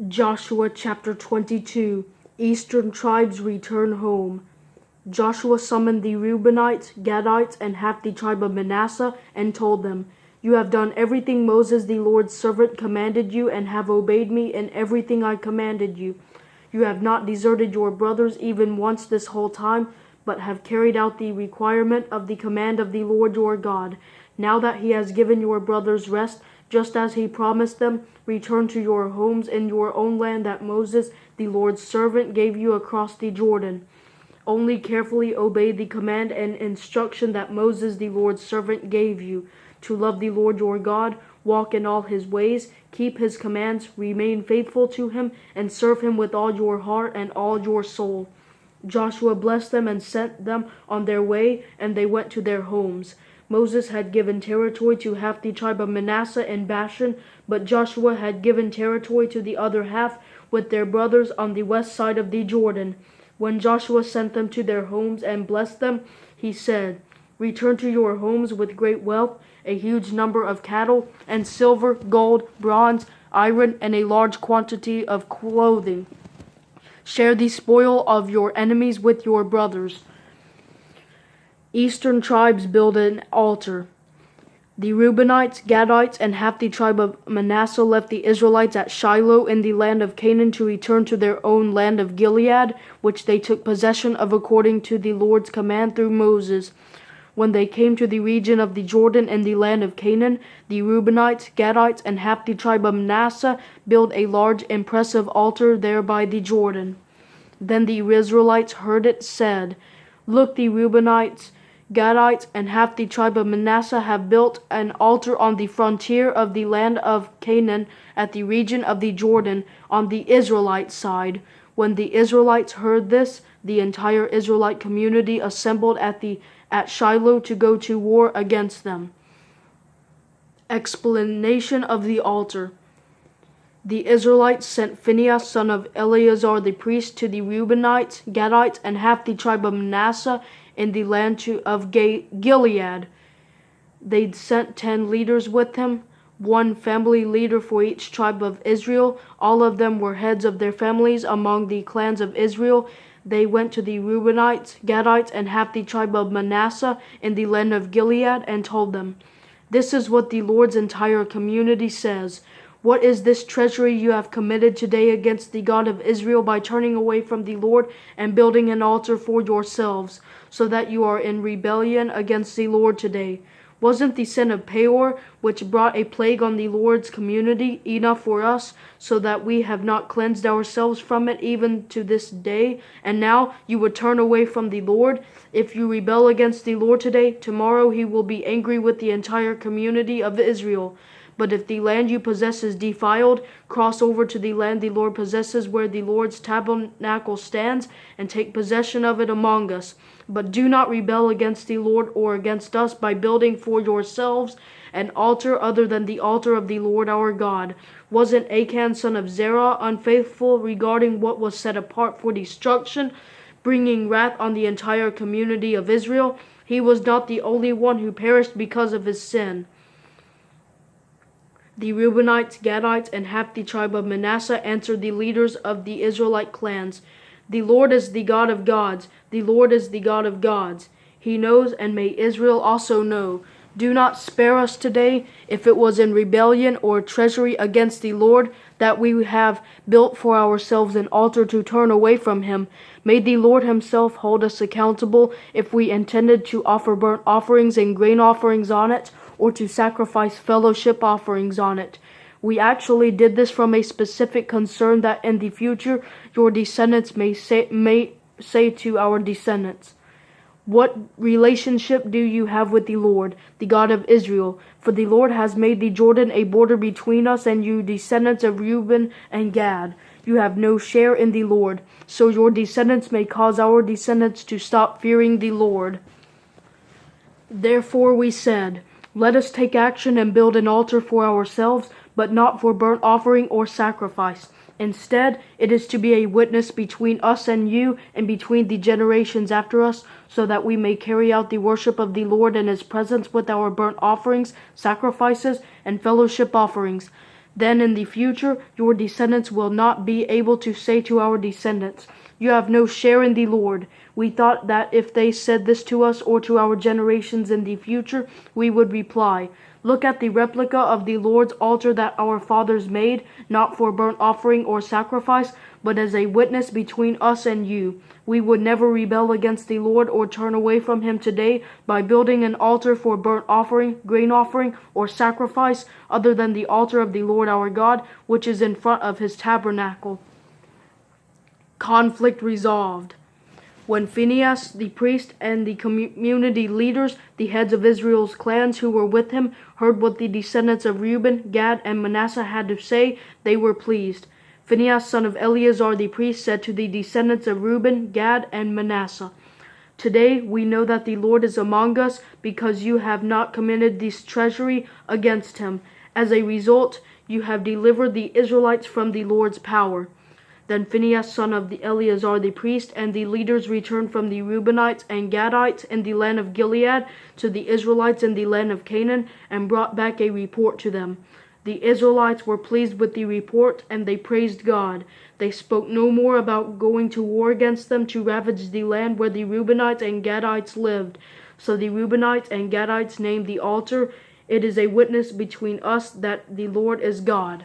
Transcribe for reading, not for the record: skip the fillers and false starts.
Joshua chapter 22. Eastern tribes return home. Joshua summoned the Reubenites, Gadites, and half the tribe of Manasseh, and told them, "You have done everything Moses the Lord's servant commanded you, and have obeyed me in everything I commanded you. You have not deserted your brothers even once this whole time, but have carried out the requirement of the command of the Lord your God. Now that he has given your brothers rest, just as he promised them, return to your homes in your own land that Moses, the Lord's servant, gave you across the Jordan. Only carefully obey the command and instruction that Moses, the Lord's servant, gave you, to love the Lord your God, walk in all his ways, keep his commands, remain faithful to him, and serve him with all your heart and all your soul." Joshua blessed them and sent them on their way, and they went to their homes. Moses had given territory to half the tribe of Manasseh in Bashan, but Joshua had given territory to the other half with their brothers on the west side of the Jordan. When Joshua sent them to their homes and blessed them, he said, "Return to your homes with great wealth, a huge number of cattle, and silver, gold, bronze, iron, and a large quantity of clothing. Share the spoil of your enemies with your brothers." Eastern tribes build an altar. The Reubenites, Gadites, and half the tribe of Manasseh left the Israelites at Shiloh in the land of Canaan to return to their own land of Gilead, which they took possession of according to the Lord's command through Moses. When they came to the region of the Jordan in the land of Canaan, the Reubenites, Gadites, and half the tribe of Manasseh built a large, impressive altar there by the Jordan. Then the Israelites heard it said, "Look, the Reubenites, Gadites, and half the tribe of Manasseh have built an altar on the frontier of the land of Canaan at the region of the Jordan on the Israelite side." When the Israelites heard this, the entire Israelite community assembled at Shiloh to go to war against them. Explanation of the altar. The Israelites sent Phinehas, son of Eleazar the priest, to the Reubenites, Gadites, and half the tribe of Manasseh in the land of Gilead. They sent 10 leaders with him, one family leader for each tribe of Israel. All of them were heads of their families among the clans of Israel. They went to the Reubenites, Gadites, and half the tribe of Manasseh in the land of Gilead and told them, "This is what the Lord's entire community says. What is this treachery you have committed today against the God of Israel by turning away from the Lord and building an altar for yourselves, so that you are in rebellion against the Lord today? Wasn't the sin of Peor, which brought a plague on the Lord's community, enough for us, so that we have not cleansed ourselves from it even to this day? And now you would turn away from the Lord? If you rebel against the Lord today, tomorrow he will be angry with the entire community of Israel. But if the land you possess is defiled, cross over to the land the Lord possesses where the Lord's tabernacle stands, and take possession of it among us. But do not rebel against the Lord or against us by building for yourselves an altar other than the altar of the Lord our God. Wasn't Achan son of Zerah unfaithful regarding what was set apart for destruction, bringing wrath on the entire community of Israel? He was not the only one who perished because of his sin." The Reubenites, Gadites, and half the tribe of Manasseh answered the leaders of the Israelite clans, "The Lord is the God of gods. The Lord is the God of gods. He knows, and may Israel also know. Do not spare us today, if it was in rebellion or treachery against the Lord, that we have built for ourselves an altar to turn away from him. May the Lord himself hold us accountable if we intended to offer burnt offerings and grain offerings on it, or to sacrifice fellowship offerings on it. We actually did this from a specific concern that in the future your descendants may say to our descendants, 'What relationship do you have with the Lord, the God of Israel? For the Lord has made the Jordan a border between us and you descendants of Reuben and Gad. You have no share in the Lord, so your descendants may cause our descendants to stop fearing the Lord.' Therefore we said, 'Let us take action and build an altar for ourselves, but not for burnt offering or sacrifice. Instead, it is to be a witness between us and you and between the generations after us, so that we may carry out the worship of the Lord in his presence with our burnt offerings, sacrifices, and fellowship offerings. Then in the future, your descendants will not be able to say to our descendants, 'You have no share in the Lord.' We thought that if they said this to us or to our generations in the future, we would reply, 'Look at the replica of the Lord's altar that our fathers made, not for burnt offering or sacrifice, but as a witness between us and you. We would never rebel against the Lord or turn away from him today by building an altar for burnt offering, grain offering, or sacrifice other than the altar of the Lord our God, which is in front of his tabernacle.'" Conflict resolved. When Phinehas the priest and the community leaders, the heads of Israel's clans who were with him, heard what the descendants of Reuben, Gad, and Manasseh had to say, they were pleased. Phinehas, son of Eleazar the priest, said to the descendants of Reuben, Gad, and Manasseh, "Today we know that the Lord is among us because you have not committed this treachery against him. As a result, you have delivered the Israelites from the Lord's power." Then Phinehas, son of Eleazar the priest, and the leaders returned from the Reubenites and Gadites in the land of Gilead to the Israelites in the land of Canaan, and brought back a report to them. The Israelites were pleased with the report, and they praised God. They spoke no more about going to war against them to ravage the land where the Reubenites and Gadites lived. So the Reubenites and Gadites named the altar, "It is a witness between us that the Lord is God."